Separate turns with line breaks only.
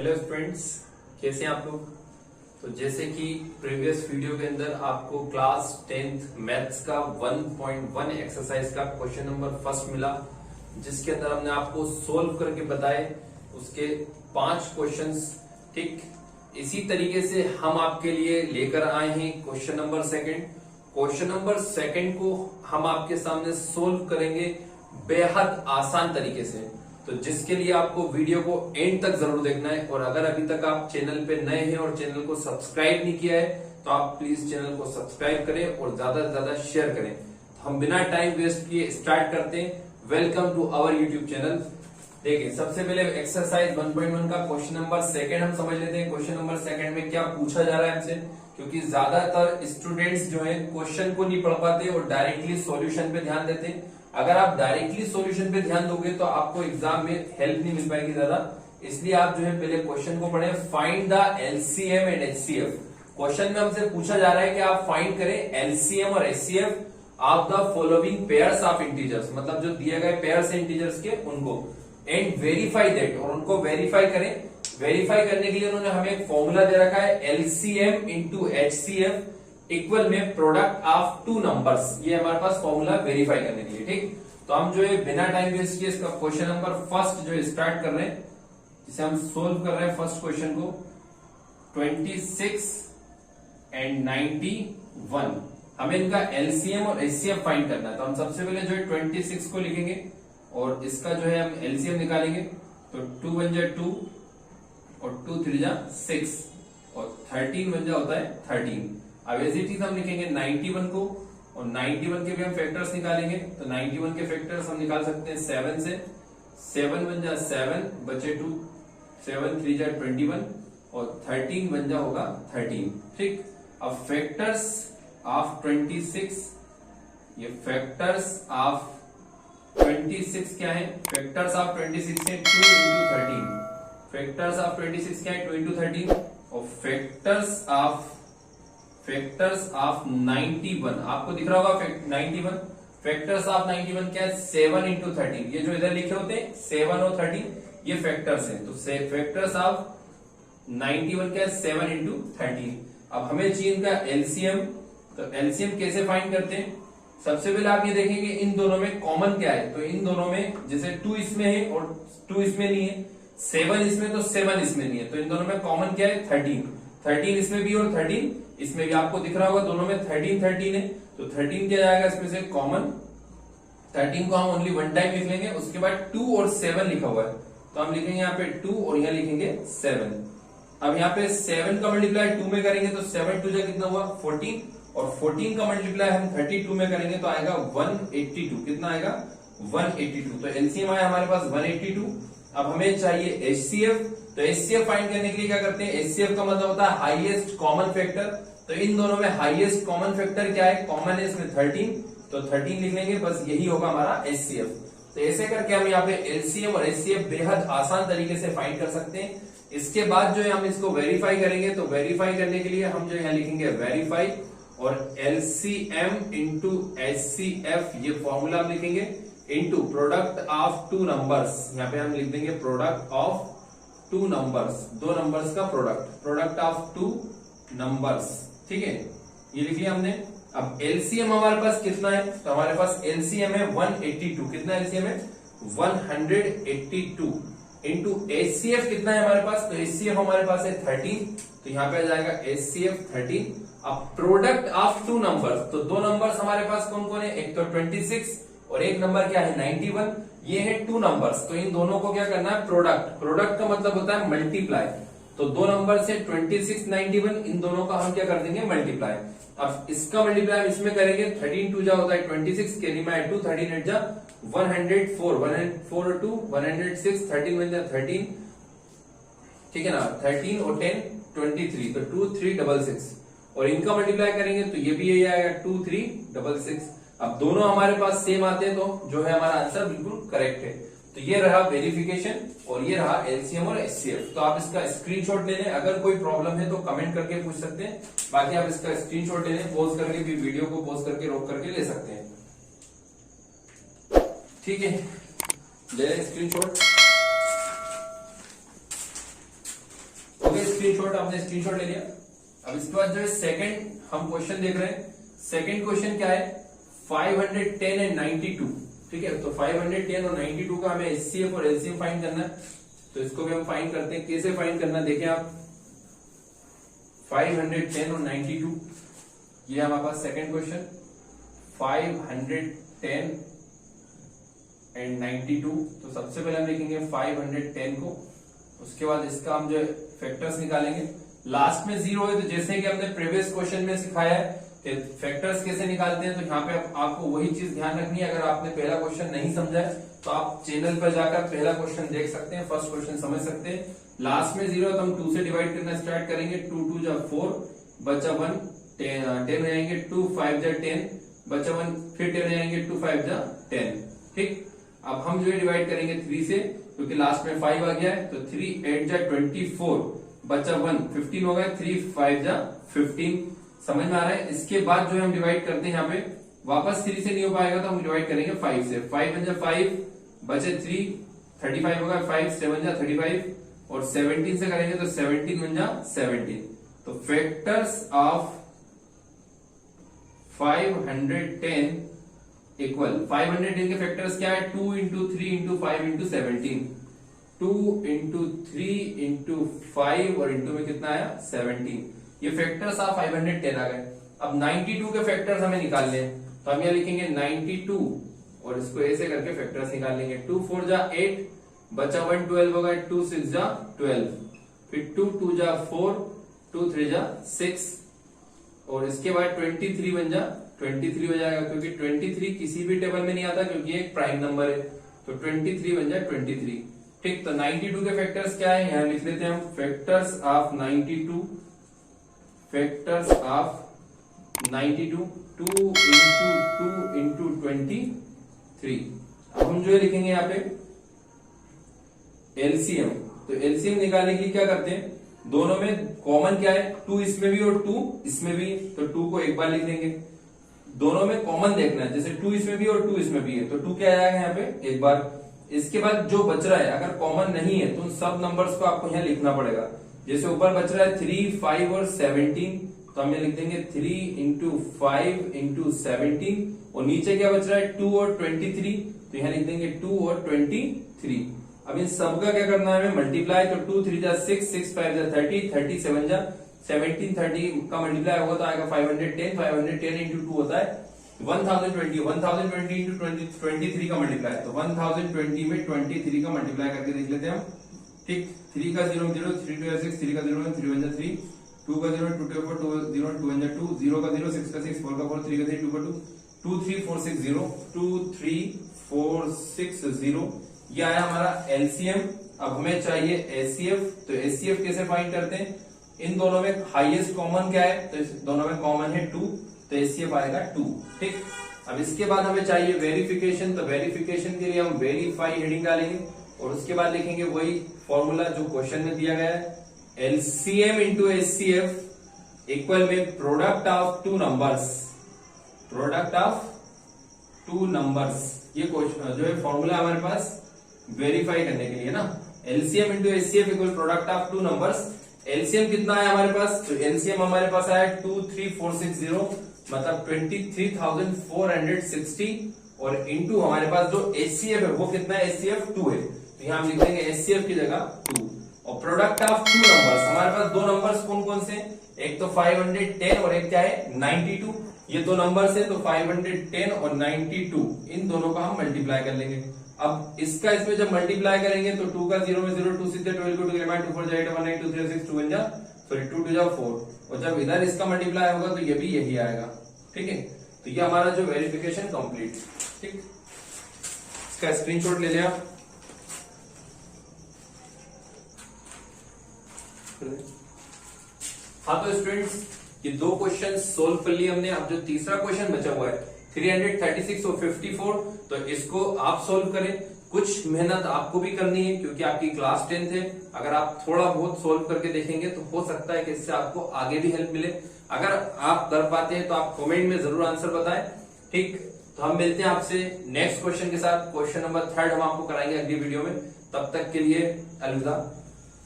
Hello students, कैसे हैं आप लोग। तो जैसे कि प्रीवियस वीडियो के अंदर आपको क्लास 10th मैथ्स का 1.1 एक्सरसाइज का क्वेश्चन नंबर फर्स्ट मिला, जिसके अंदर हमने आपको सोल्व करके बताए उसके 5 क्वेश्चंस। ठीक इसी तरीके से हम आपके लिए लेकर आए हैं question number second. Question number second को हम आपके सामने सोल्व करेंगे बेहद आसान तरीके से, तो जिसके लिए आपको वीडियो को एंड तक जरूर देखना है। और अगर अभी तक आप चैनल पे नए हैं और चैनल को सब्सक्राइब नहीं किया है तो आप प्लीज चैनल को सब्सक्राइब करें और ज्यादा से ज्यादा शेयर करें। तो हम बिना टाइम वेस्ट किए स्टार्ट करते हैं। Welcome to our YouTube channel. देखिए, सबसे पहले एक्सरसाइज 1.1 का क्वेश्चन नंबर सेकंड हम समझ लेते हैं। क्वेश्चन नंबर सेकंड में क्या पूछा जा रहा है हमसे, क्योंकि ज्यादातर स्टूडेंट्स जो है क्वेश्चन को नहीं पढ़ पाते और डायरेक्टली सॉल्यूशन पे ध्यान देते हैं। अगर आप डायरेक्टली सॉल्यूशन पे ध्यान दोगे तो आपको एग्जाम में हेल्प नहीं मिल पाएगी ज्यादा, इसलिए आप जो है पहले क्वेश्चन को पढ़ें। Find the LCM and HCF. Question में हमसे पूछा जा रहा है कि आप फाइंड करें एलसीएम और HCF of the following pairs of integers, मतलब जो दिए गए पेयर्स है इंटीजर्स के उनको, एंड वेरीफाई दैट, और उनको वेरीफाई करें। वेरीफाई करने के लिए उन्होंने हमें एक फॉर्मूला दे रखा है, एलसीएम इंटू एचसीएफ इक्वल में प्रोडक्ट ऑफ टू नंबर्स। ये हमारे पास फॉर्मूला वेरीफाई करने के लिए। ठीक, तो हम जो है बिना टाइम वेस्ट किए इसका क्वेश्चन नंबर फर्स्ट जो है स्टार्ट कर रहे हैं, जिसे हम सोल्व कर रहे हैं फर्स्ट क्वेश्चन को। 26 एंड 91 हमें इनका एलसीएम और एचसीएफ फाइंड करना है। तो हम सबसे पहले जो है 26 को लिखेंगे और इसका जो है हम एलसीएम निकालेंगे। तो 2 1 जा 2 और 2 3 जा 6 और 13 1 जा होता है 13। अब एज इट इज हम लिखेंगे 91 को, और 91 के भी हम फैक्टर्स निकालेंगे। तो 91 के फैक्टर्स हम निकाल सकते हैं 7 से। 7 1 जा 7 बचे 2, 7 3 जा 21 और 13 1 जा होगा 13। ठीक, अब फैक्टर्स ऑफ 26, ये फैक्टर्स ऑफ 26 क्या है? फैक्टर्स ऑफ 26 है 2 इंटू 13। फैक्टर्स ऑफ 26 क्या है? 2 इंटू 13। और फैक्टर्स ऑफ 91 आपको दिख रहा होगा 91। फैक्टर्स ऑफ 91 क्या है? 7 इंटू 13। ये जो इधर लिखे होते हैं 7 और 13, ये फैक्टर्स हैं। तो फैक्टर्स ऑफ 91 क्या है? 7 इंटू 13। अब हमें चाहिए इनका एलसीएम। तो एलसीएम कैसे फाइंड करते हैं? सबसे पहले आप ये देखेंगे इन दोनों में कॉमन क्या है। तो इन दोनों में जैसे 2 इसमें है और 2 इसमें नहीं है, 7 इसमें तो 7 इसमें नहीं है, तो इन दोनों में कॉमन क्या है? 13। 13 इसमें भी और 13 इसमें भी, आपको दिख रहा होगा दोनों में 13 13 है। तो 13 क्या जाएगा इसमें से कॉमन? 13 को हम ओनली वन टाइम लिख लेंगे। उसके बाद 2 और 7 लिखा हुआ है, तो हम लिखेंगे यहाँ पे 2 और यहाँ लिखेंगे 7। अब यहाँ पे 7 का मल्टीप्लाई 2 में करेंगे तो 7 2 जा कितना हुआ? 14, और 14 का मल्टीप्लाई हम 32 में करेंगे तो आएगा 182। कितना आएगा? 182। तो एलसीएम आया हमारे पास 182। अब हमें चाहिए एचसीएफ। तो एचसीएफ फाइंड करने के लिए क्या करते हैं? एचसीएफ का मतलब होता है हाईएस्ट कॉमन फैक्टर। तो इन दोनों में हाईएस्ट कॉमन फैक्टर क्या है? कॉमन है इसमें 13, तो 13 लिख लेंगे, बस यही होगा हमारा एचसीएफ। तो ऐसे करके हम यहाँ पे एलसीएम और एचसीएफ बेहद आसान तरीके से फाइंड कर सकते हैं। इसके बाद जो है हम इसको वेरीफाई करेंगे। तो वेरीफाई करने के लिए हम जो यहाँ लिखेंगे वेरीफाई, और एलसीएम इंटू एचसीएफ ये फॉर्मूला हम लिखेंगे, into product of two numbers. यहाँ पे हम लिख देंगे प्रोडक्ट ऑफ टू नंबर्स, दो नंबर्स का product, product of two numbers. ठीक है, ये लिख लिया हमने। अब एलसीएम हमारे पास कितना है? तो हमारे पास एलसीएम है 182। कितना एलसीएम है? 182। इंटू एचसीएफ कितना है हमारे पास? तो एचसीएफ हमारे पास है 13, तो यहाँ पे आ जाएगा एचसीएफ 13। अब प्रोडक्ट ऑफ टू नंबर्स, तो दो नंबर्स हमारे पास कौन कौन है? एक तो 26 और एक नंबर क्या है? 91। ये है टू नंबर्स, तो इन दोनों को क्या करना है? प्रोडक्ट। प्रोडक्ट का मतलब होता है मल्टीप्लाई। तो दो नंबर से 26 91, इन दोनों का हम क्या कर देंगे? मल्टीप्लाई। अब इसका मल्टीप्लाई इसमें करेंगे, 13 2 जा होता है 26, कैरी में 2, 13 8 जा 104, 104 2 106, 13 1 जा 13। ठीक है ना, 13 और 10 23, तो 2 3 6 6, और इनका मल्टीप्लाई करेंगे तो ये भी यही आएगा 2 3 6 6। अब दोनों हमारे पास सेम आते हैं तो जो है हमारा आंसर बिल्कुल करेक्ट है। तो ये रहा वेरिफिकेशन और ये रहा एलसीएम और एचसीएफ। तो आप इसका स्क्रीनशॉट ले लें। अगर कोई प्रॉब्लम है तो कमेंट करके पूछ सकते हैं, बाकी आप इसका स्क्रीनशॉट ले लें, पॉज करके भी वीडियो को पॉज करके रोक करके ले सकते हैं। ठीक है, ले लें स्क्रीनशॉट। गया स्क्रीनशॉट, आपने स्क्रीनशॉट ले लिया। अब इसके बाद जो है सेकंड हम क्वेश्चन देख रहे हैं। सेकंड क्वेश्चन क्या है, 510 एंड 92, ठीक है। तो 510 और 92 का हमें एचसीएफ और एलसीएम फाइंड करना है, तो इसको भी हम फाइंड करते हैं। कैसे फाइंड करना है देखें आप, 510 और 92, ये हमारे पास सेकंड क्वेश्चन। 510 एंड 92, तो सबसे पहले हम लिखेंगे 510 को, उसके बाद इसका हम जो है फैक्टर्स निकालेंगे। लास्ट में 0 है, तो जैसे कि हमने प्रीवियस क्वेश्चन में सिखाया है कि फैक्टर्स कैसे निकालते हैं, तो यहाँ पे आपको वही चीज ध्यान रखनी है। अगर आपने पहला क्वेश्चन नहीं समझा है तो आप चैनल पर जाकर पहला क्वेश्चन देख सकते हैं, फर्स्ट क्वेश्चन समझ सकते हैं। लास्ट में 0 है तो हम 2 से डिवाइड करना स्टार्ट करेंगे। 2 2 जा 4, बचा 1, 10 हो जाएंगे। 2 5 जा 10, बचा 1, फिर 10 हो जाएंगे। 2 5 जा 10, ठीक। अब हम जो है डिवाइड करेंगे 3 से, क्योंकि लास्ट में 5 आ गया है, तो 3 8 जा 24, बचा 1, 15 हो गया। 3 5 जा 15, समझ में आ रहा है। इसके बाद जो है हम डिवाइड करते हैं, यहाँ पे वापस 3 से नहीं हो पाएगा तो हम डिवाइड करेंगे 5 से। 5 1 जा 5, बचे 3, 35 होगा। 5 7 जा 35, और 17 से करेंगे तो 17 1 जा 17। तो फैक्टर्स ऑफ 510 इक्वल 510 के फैक्टर्स क्या है, 2 into 3 into 5 into 17, 2 into 3 into 5 और इंटू में कितना आया 17। ये फैक्टर्स ऑफ 510 आ गए। अब 92 के फैक्टर्स हमें निकालने हैं, तो हम यहाँ लिखेंगे 92 और इसको ऐसे करके फैक्टर्स निकाल लेंगे। 2 4 जा 8, बचा 1 12 होगा। 2 6 जा 12, फिर 2 2 जा 4, 2 3 जा 6, और इसके बाद 23 बन जा 23 हो जाएगा, क्योंकि 23 किसी भी टेबल में नहीं आता, क्योंकि एक प्राइम नंबर है। तो 23 बन जाए 23, ठीक। तो 92 के फैक्टर्स क्या है, यहां लिख लेते हैं हम। Factors of 92, factors of 92, 2 into 23। अब हम जो है लिखेंगे यहाँ पे एलसीएम। तो एलसीएम निकालने के लिए क्या करते हैं, दोनों में कॉमन क्या है, 2 इसमें भी और 2 इसमें भी, तो 2 को एक बार लिख देंगे। दोनों में कॉमन देखना है, जैसे 2 इसमें भी और 2 इसमें भी है, तो 2 क्या आएगा यहाँ पे एक बार। इसके बाद जो बच रहा है, अगर कॉमन नहीं है तो उन सब नंबर्स को आपको यहाँ लिखना पड़ेगा। जैसे ऊपर बच रहा है 3 5 और 17, तो हम ये लिख देंगे 3 इंटू 5 इंटू 17, और नीचे क्या बच रहा है 2 और 23, तो यहाँ लिख देंगे 2 और 23। अब इन सब का क्या करना है हमें, मल्टीप्लाई। तो 2 3 जा 6, 6 5 जा 30, 30 7 जा 17, 30 का मल्टीप्लाई होगा तो आएगा 510। 510 इंटू 2 होता है 1020, 1020 इंटू 23 का मल्टीप्लाई, तो 1020 में 23 का मल्टीप्लाई करके देख लेते हैं हम, ठीक। 3 का 0 0, 3 2 6, 3 का 0 3 1 3, 2 का 0 2 2 4, 2 0 2 1 2, 0 का 0 6 का 6, 4 का 4, 3 का 3, 2 का 2, 2 3 4 6 0, 2 3 4 6 0। ये आया हमारा एलसीएम। अब हमें चाहिए एचसीएफ। तो एचसीएफ कैसे फाइंड करते हैं, इन दोनों में हाईएस्ट कॉमन क्या है, तो इस दोनों में कॉमन है 2, तो एचसीएफ आएगा 2, ठीक। अब इसके बाद हमें चाहिए वेरिफिकेशन। तो वेरिफिकेशन के लिए हम वेरीफाई हेडिंग डालेंगे, और उसके बाद लिखेंगे वही फॉर्मूला जो क्वेश्चन में दिया गया है, एलसीएम इंटू एचसीएफ इक्वल में product of 2 numbers, product of 2 numbers. ये क्वेश्चन जो है फॉर्मूला हमारे पास वेरीफाई करने के लिए ना, LCM into HCF equal product of 2 numbers. LCM कितना है हमारे पास, तो एलसीएम हमारे पास आया 23460, मतलब 23,460, और इंटू हमारे पास जो एचसीएफ है वो कितना है, एचसीएफ 2 है, तो यहां हम लिख देंगे एचसीएफ की जगह 2। और प्रोडक्ट ऑफ 2 नंबर्स, हमारे पास 2 नंबर्स कौन कौन से, एक तो 510 और एक क्या है 92। ये 2 नंबर्स है, तो 510 और 92, इन दोनों का हम मल्टीप्लाई कर लेंगे। अब इसका इसमें जब मल्टीप्लाई करेंगे तो 2 का 0 में 0, 2 6 12 2 2 2 4 8 1 9 2 3 6 2 1 जा, सॉरी 2 2 जा 4, और जब इधर इसका मल्टीप्लाई होगा तो ये भी यही आएगा, ठीक है। तो ये हमारा जो वेरिफिकेशन कंप्लीट, ठीक। इसका स्क्रीनशॉट ले लिया। हाँ तो स्टूडेंट्स, ये 2 क्वेश्चन सोल्व कर लिए हमने। अब जो तीसरा क्वेश्चन बचा हुआ है 336 और 54, तो इसको आप सोल्व करें। कुछ मेहनत आपको भी करनी है, क्योंकि आपकी क्लास 10th है। अगर आप थोड़ा बहुत सोल्व करके देखेंगे तो हो सकता है कि इससे आपको आगे भी हेल्प मिले। अगर आप कर पाते हैं तो आप कमेंट में जरूर आंसर बताएं, ठीक। तो हम मिलते हैं आपसे नेक्स्ट क्वेश्चन के साथ। क्वेश्चन नंबर 3 हम आपको कराएंगे अगली वीडियो में। तब तक के लिए अलविदा।